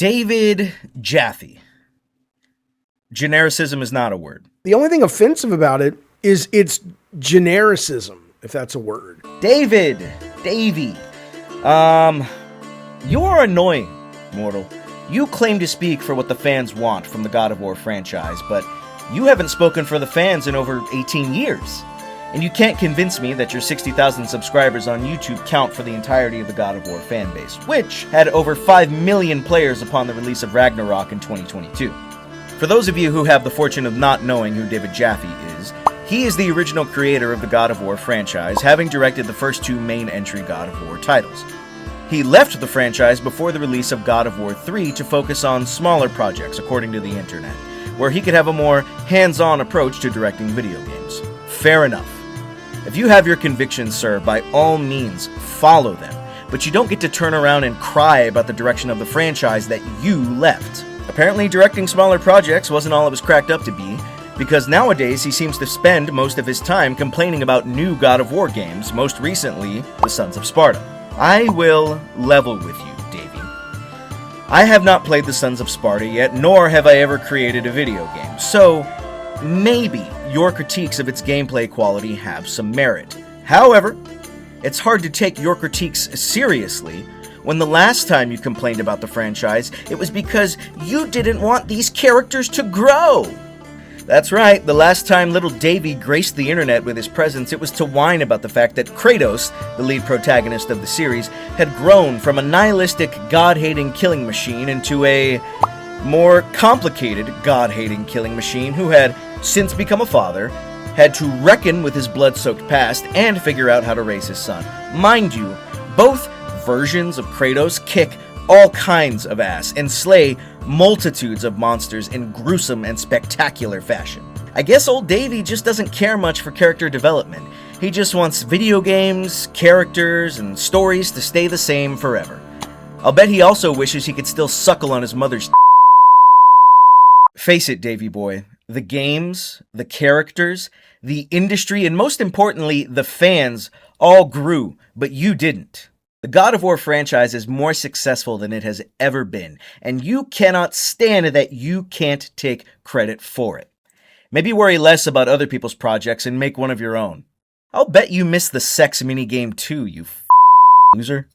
David Jaffe. Genericism is not a word. The only thing offensive about it is its genericism, if that's a word. Davey. You're annoying, mortal. You claim to speak for what the fans want from the God of War franchise, but you haven't spoken for the fans in over 18 years. And you can't convince me that your 60,000 subscribers on YouTube count for the entirety of the God of War fanbase, which had over 5 million players upon the release of Ragnarok in 2022. For those of you who have the fortune of not knowing who David Jaffe is, he is the original creator of the God of War franchise, having directed the first 2 main entry God of War titles. He left the franchise before the release of God of War 3 to focus on smaller projects, according to the internet, where he could have a more hands-on approach to directing video games. Fair enough. If you have your convictions, sir, by all means, follow them, but you don't get to turn around and cry about the direction of the franchise that you left. Apparently, directing smaller projects wasn't all it was cracked up to be, because nowadays he seems to spend most of his time complaining about new God of War games, most recently, The Sons of Sparta. I will level with you, Davey. I have not played The Sons of Sparta yet, nor have I ever created a video game, so maybe your critiques of its gameplay quality have some merit. However, it's hard to take your critiques seriously when the last time you complained about the franchise, it was because you didn't want these characters to grow. That's right, the last time little Davey graced the internet with his presence, it was to whine about the fact that Kratos, the lead protagonist of the series, had grown from a nihilistic, god-hating killing machine into a more complicated, god-hating killing machine who had since become a father, had to reckon with his blood-soaked past, and figure out how to raise his son. Mind you, both versions of Kratos kick all kinds of ass and slay multitudes of monsters in gruesome and spectacular fashion. I guess old Davey just doesn't care much for character development. He just wants video games, characters, and stories to stay the same forever. I'll bet he also wishes he could still suckle on his mother's Face it, Davey boy. The games, the characters, the industry, and most importantly, the fans all grew, but you didn't. The God of War franchise is more successful than it has ever been, and you cannot stand that you can't take credit for it. Maybe worry less about other people's projects and make one of your own. I'll bet you missed the sex minigame too, you loser.